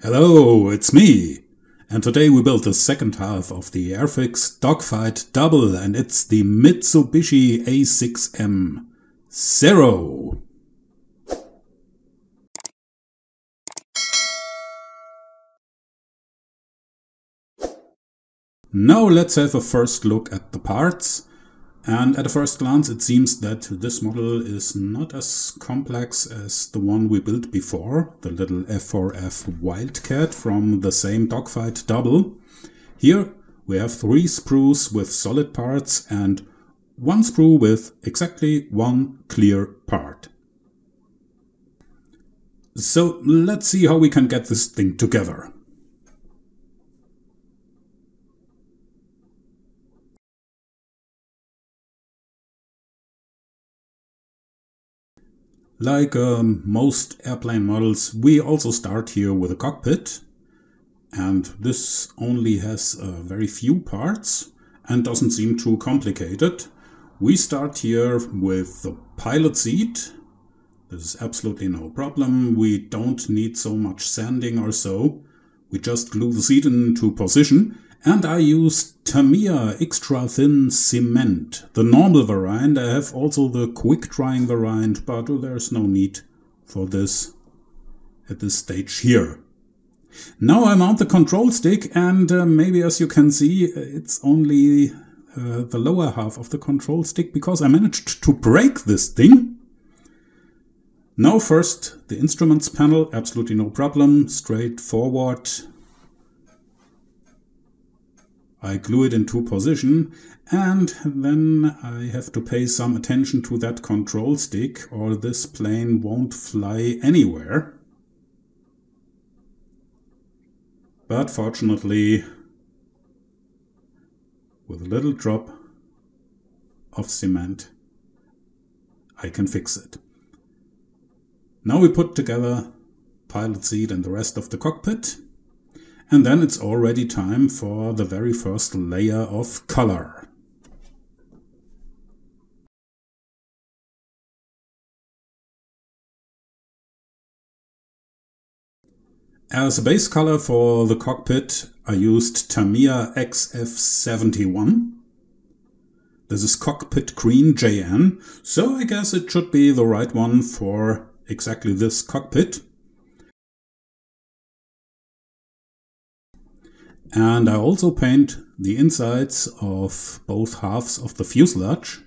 Hello, it's me! And today we build the second half of the Airfix Dogfight Double, and it's the Mitsubishi A6M Zero. Now let's have a first look at the parts. And at a first glance it seems that this model is not as complex as the one we built before, the little F4F Wildcat from the same Dogfight Double. Here we have 3 sprues with solid parts and 1 sprue with exactly 1 clear part. So let's see how we can get this thing together. Like most airplane models, we also start here with a cockpit, and this only has very few parts and doesn't seem too complicated. We start here with the pilot seat. This is absolutely no problem. We don't need so much sanding or so. We just glue the seat into position. And I use Tamiya extra thin cement, the normal variant. I have also the quick drying variant, but there's no need for this at this stage here. Now I mount the control stick, and maybe as you can see, it's only the lower half of the control stick because I managed to break this thing. Now first the instruments panel, absolutely no problem, straightforward. I glue it into position, and then I have to pay some attention to that control stick or this plane won't fly anywhere. But fortunately, with a little drop of cement, I can fix it. Now we put together pilot seat and the rest of the cockpit. And then it's already time for the very first layer of color. As a base color for the cockpit, I used Tamiya XF-71. This is cockpit green JN, so I guess it should be the right one for exactly this cockpit. And I also paint the insides of both halves of the fuselage,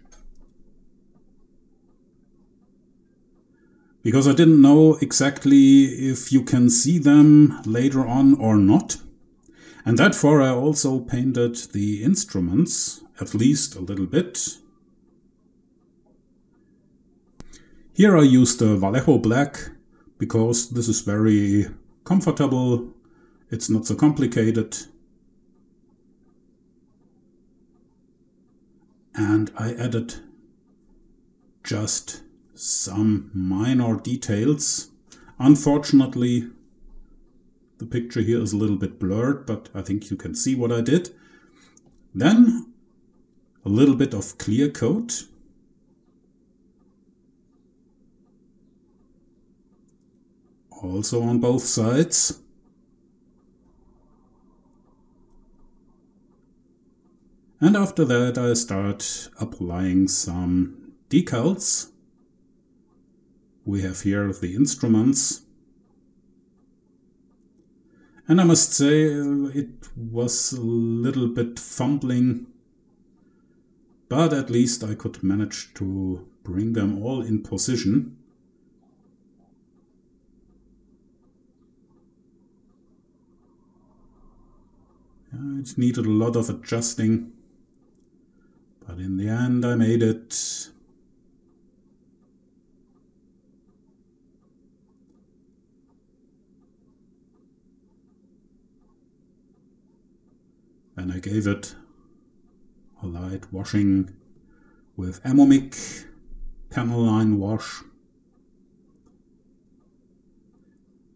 because I didn't know exactly if you can see them later on or not. And therefore I also painted the instruments, at least a little bit. Here I used the Vallejo black, because this is very comfortable. It's not so complicated. And I added just some minor details. Unfortunately, the picture here is a little bit blurred, but I think you can see what I did. Then a little bit of clear coat. Also on both sides. And after that I start applying some decals. We have here the instruments. And I must say it was a little bit fumbling, but at least I could manage to bring them all in position. It needed a lot of adjusting. But in the end I made it. And I gave it a light washing with Amomic panel line wash.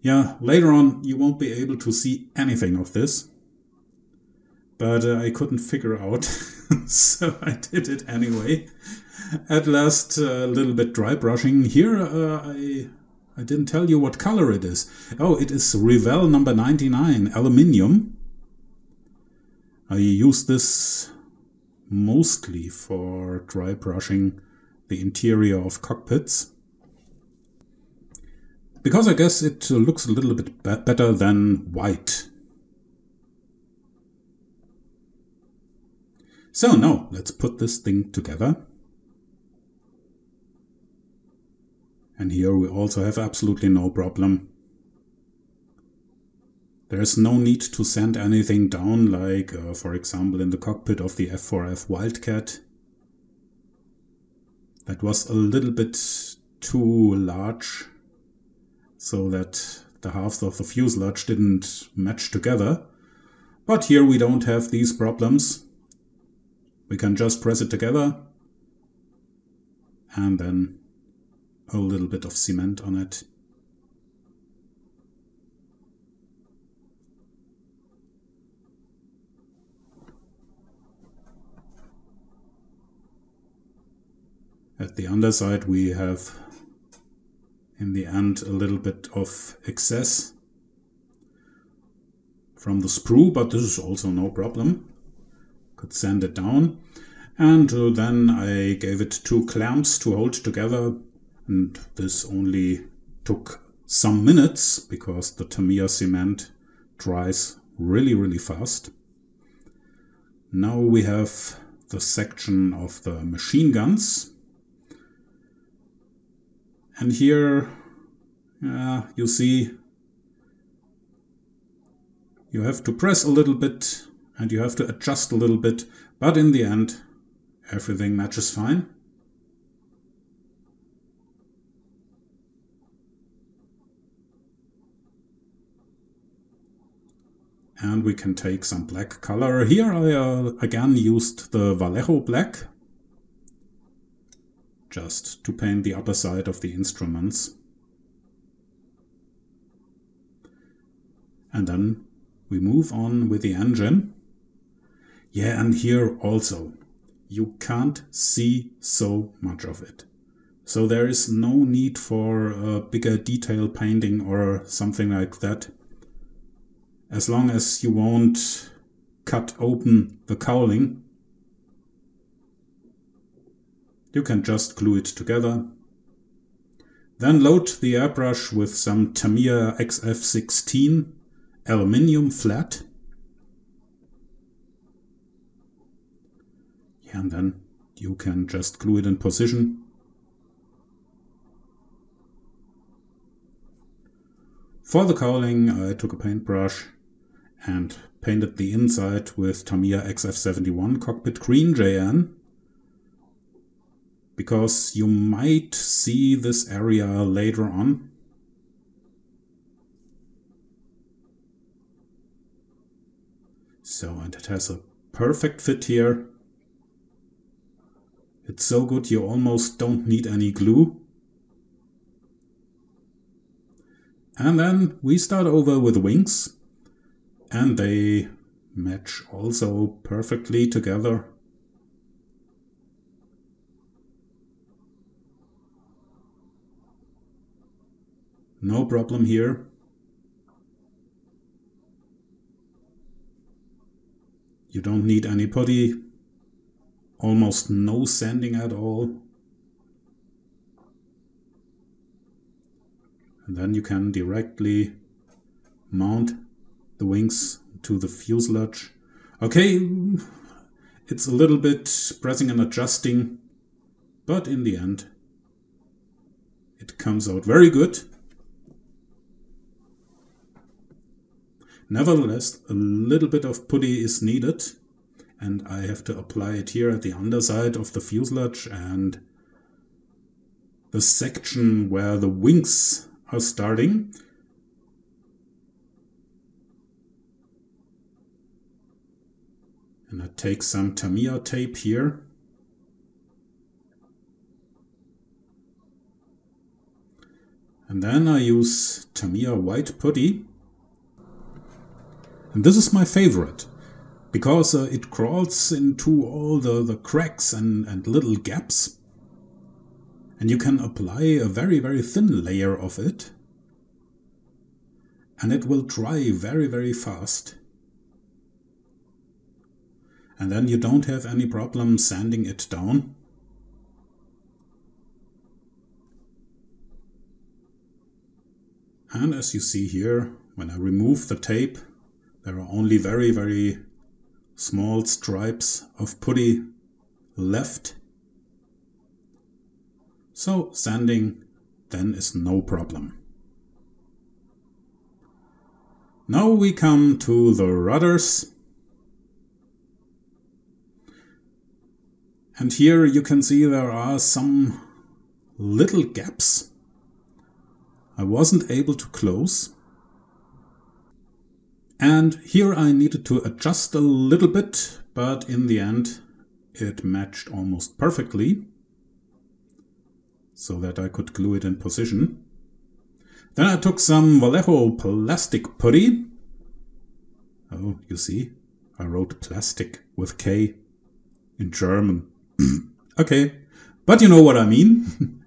Yeah, later on you won't be able to see anything of this. But I couldn't figure out, so I did it anyway. At last, a little bit dry brushing. Here I I didn't tell you what color it is. Oh, it is Revell number 99, aluminium. I use this mostly for dry brushing the interior of cockpits, because I guess it looks a little bit better than white. So now let's put this thing together. And here we also have absolutely no problem. There is no need to sand anything down, like for example in the cockpit of the F4F Wildcat. That was a little bit too large, so that the halves of the fuselage didn't match together. But here we don't have these problems. We can just press it together and then a little bit of cement on it. At the underside we have in the end a little bit of excess from the sprue, but this is also no problem. Could sand it down, and then I gave it 2 clamps to hold together, and this only took some minutes because the Tamiya cement dries really fast. Now we have the section of the machine guns. And here, you see, you have to press a little bit and you have to adjust a little bit, but in the end, everything matches fine. And we can take some black color. Here I again used the Vallejo black, just to paint the upper side of the instruments. And then we move on with the engine. Yeah, and here also, you can't see so much of it. So there is no need for a bigger detail painting or something like that. As long as you won't cut open the cowling, you can just glue it together. Then load the airbrush with some Tamiya XF-16 aluminium flat. Yeah, and then you can just glue it in position. For the cowling, I took a paintbrush and painted the inside with Tamiya XF-71 Cockpit Green JN, because you might see this area later on. So, and it has a perfect fit here. It's so good you almost don't need any glue. And then we start over with wings, and they match also perfectly together. No problem here. You don't need any putty, almost no sanding at all. And then you can directly mount the wings to the fuselage. Okay, it's a little bit pressing and adjusting, but in the end it comes out very good. Nevertheless, a little bit of putty is needed, and I have to apply it here at the underside of the fuselage and the section where the wings are starting. And I take some Tamiya tape here. And then I use Tamiya white putty. And this is my favorite, because it crawls into all the cracks and little gaps. And you can apply a very, very thin layer of it. And it will dry very, very fast. And then you don't have any problem sanding it down. And as you see here, when I remove the tape, there are only very, very small stripes of putty left. So sanding then is no problem. Now we come to the rudders. And here you can see there are some little gaps I wasn't able to close. And here I needed to adjust a little bit, but in the end it matched almost perfectly, so that I could glue it in position. Then I took some Vallejo plastic putty. Oh, you see, I wrote plastic with K in German. Okay, but you know what I mean.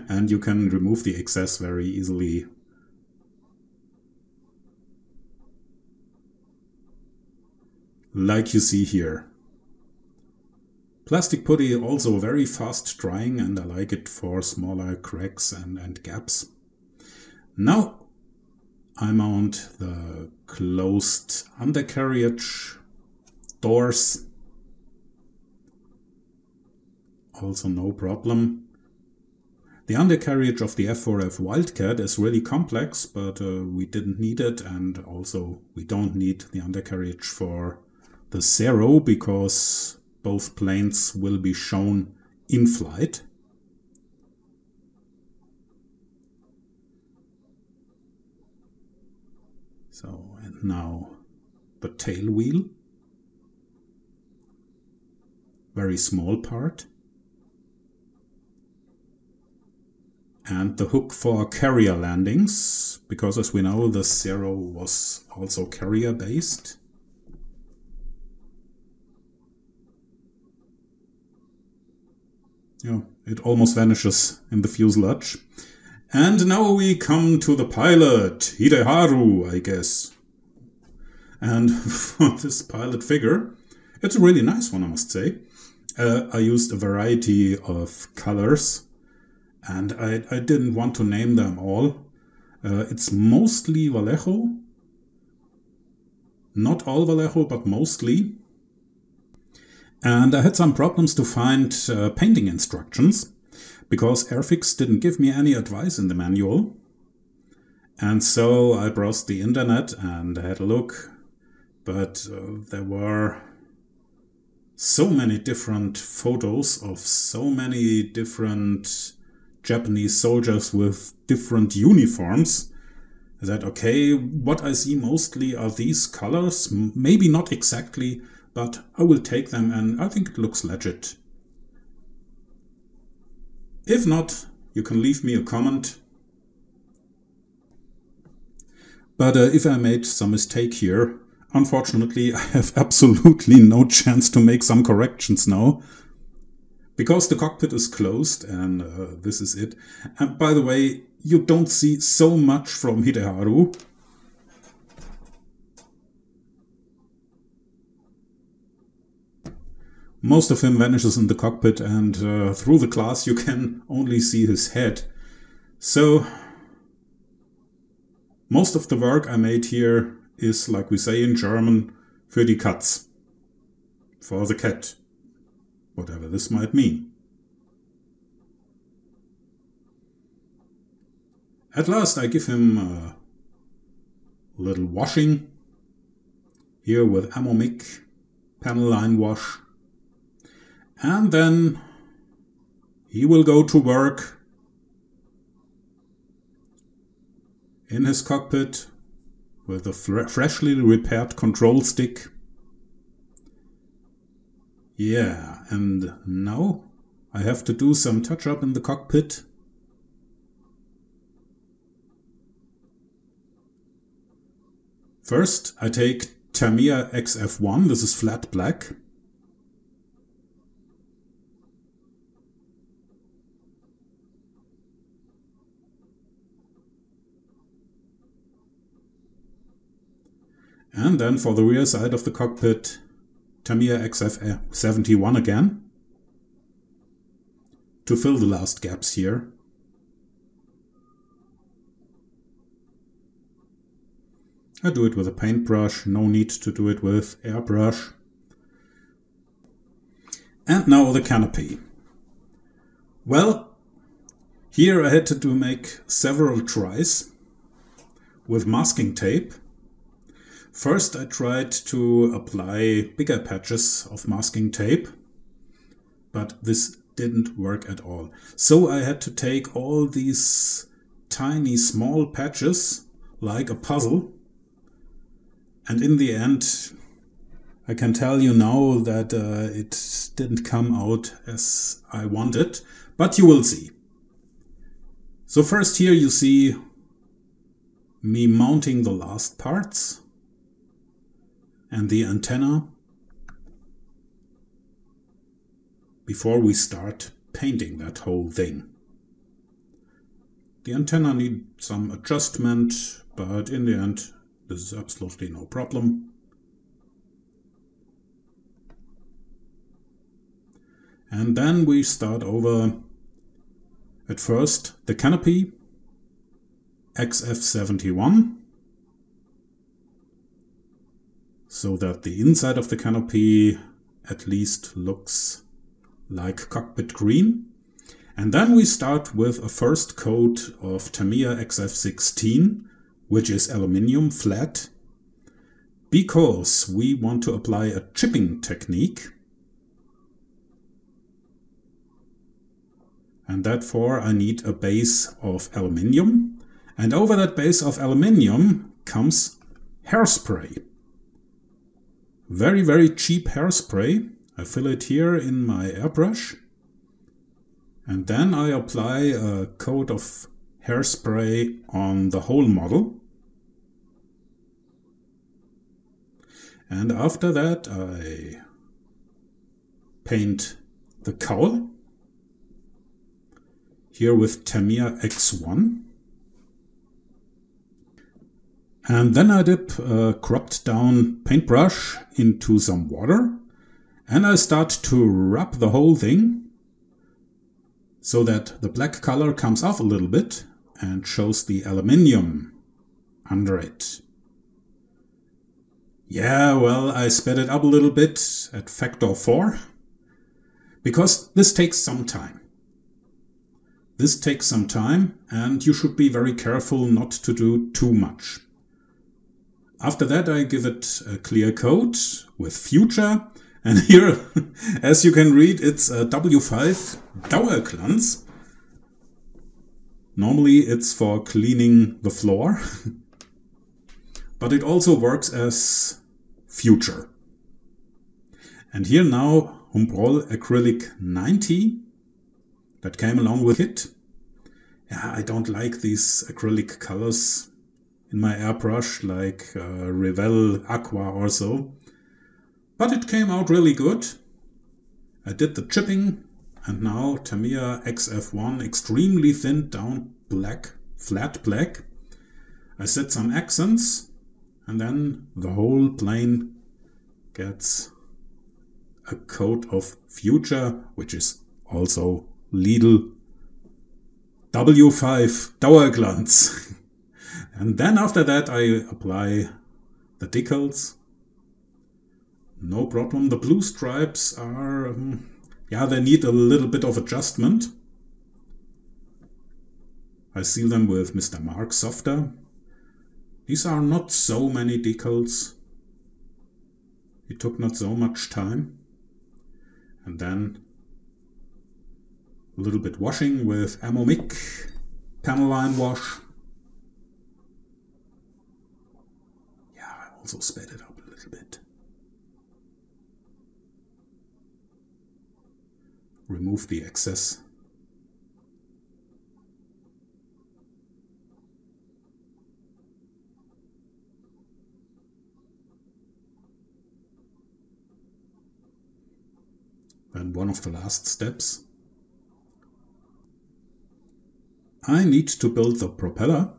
And you can remove the excess very easily. Like you see here. Plastic putty also very fast drying, and I like it for smaller cracks and gaps. Now I mount the closed undercarriage doors. Also no problem. The undercarriage of the F4F Wildcat is really complex, but we didn't need it, and also we don't need the undercarriage for the Zero because both planes will be shown in flight. So, and now the tail wheel. Very small part. And the hook for carrier landings, because as we know the Zero was also carrier based. Yeah, it almost vanishes in the fuselage. And now we come to the pilot, Hideharu, I guess. And for this pilot figure, it's a really nice one, I must say. I used a variety of colors. And I didn't want to name them all. It's mostly Vallejo. Not all Vallejo, but mostly. And I had some problems to find painting instructions, because Airfix didn't give me any advice in the manual. And so I browsed the internet and had a look. But there were so many different photos of so many different Japanese soldiers with different uniforms, that okay, what I see mostly are these colors, maybe not exactly, but I will take them and I think it looks legit. If not, you can leave me a comment. But if I made some mistake here, unfortunately I have absolutely no chance to make some corrections now. Because the cockpit is closed, and this is it. And by the way, you don't see so much from Hideharu. Most of him vanishes in the cockpit, and through the glass you can only see his head. So, most of the work I made here is, like we say in German, für die Katz. For the cat. Whatever this might mean. At last I give him a little washing, here with Amomic panel line wash, and then he will go to work in his cockpit with a freshly repaired control stick. Yeah, and now I have to do some touch-up in the cockpit. First, I take Tamiya XF-1, this is flat black. And then for the rear side of the cockpit, Tamiya XF-71 again, to fill the last gaps here. I do it with a paintbrush, no need to do it with airbrush. And now the canopy. Well, here I had to make several tries with masking tape. First I tried to apply bigger patches of masking tape, but this didn't work at all. So I had to take all these tiny small patches like a puzzle, and in the end I can tell you now that it didn't come out as I wanted, but you will see. So first here you see me mounting the last parts and the antenna before we start painting that whole thing. The antenna needs some adjustment, but in the end this is absolutely no problem. And then we start over at first the canopy XF-71, so that the inside of the canopy at least looks like cockpit green. And then we start with a first coat of Tamiya XF-16, which is aluminium flat, because we want to apply a chipping technique. And therefore I need a base of aluminium, and over that base of aluminium comes hairspray. Very cheap hairspray. I fill it here in my airbrush, and then I apply a coat of hairspray on the whole model. And after that I paint the cowl here with Tamiya X1. And then I dip a cropped down paintbrush into some water, and I start to rub the whole thing so that the black color comes off a little bit and shows the aluminium under it. Yeah, well, I sped it up a little bit at factor 4, because this takes some time. This takes some time, and you should be very careful not to do too much. After that I give it a clear coat with Future, and here, as you can read, it's a W5 Dauerglanz. Normally it's for cleaning the floor, but it also works as Future. And here now Humbrol Acrylic 90, that came along with it. Yeah, I don't like these acrylic colors in my airbrush, like Revell Aqua or so. But it came out really good. I did the chipping, and now Tamiya XF-1 extremely thinned down black, flat black. I set some accents, and then the whole plane gets a coat of Future, which is also Lidl W5 Dauerglanz. And then after that I apply the decals. No problem. The blue stripes are, yeah, they need a little bit of adjustment. I seal them with Mr. Mark Softer. These are not so many decals. It took not so much time. And then a little bit washing with Amomic panel line wash. Yeah, I also sped it up a little bit. Remove the excess. Then one of the last steps. I need to build the propeller.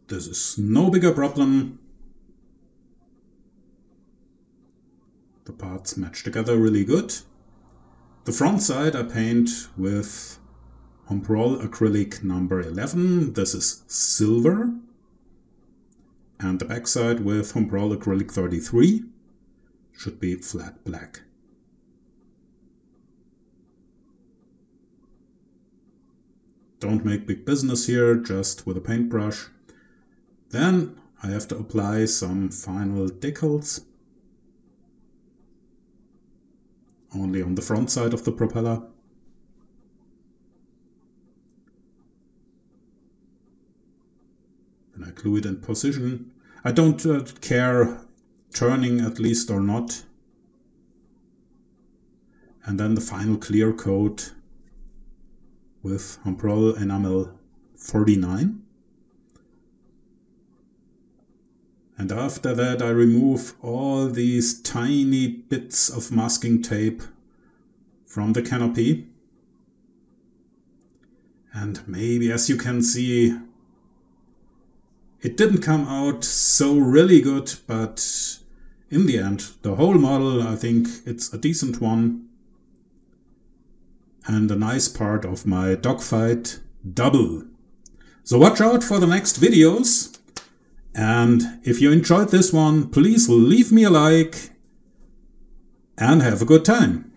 This is no bigger problem. The parts match together really good. The front side I paint with Humbrol Acrylic number 11. This is silver. And the back side with Humbrol Acrylic 33. Should be flat black. Don't make big business here, just with a paintbrush. Then I have to apply some final decals. Only on the front side of the propeller. Then I glue it in position. I don't care turning at least or not. And then the final clear coat with Humbrol Enamel 49. And after that I remove all these tiny bits of masking tape from the canopy. And maybe, as you can see, it didn't come out so really good, but in the end, the whole model, I think it's a decent one. And a nice part of my Dogfight Double. So watch out for the next videos. And if you enjoyed this one, please leave me a like and have a good time.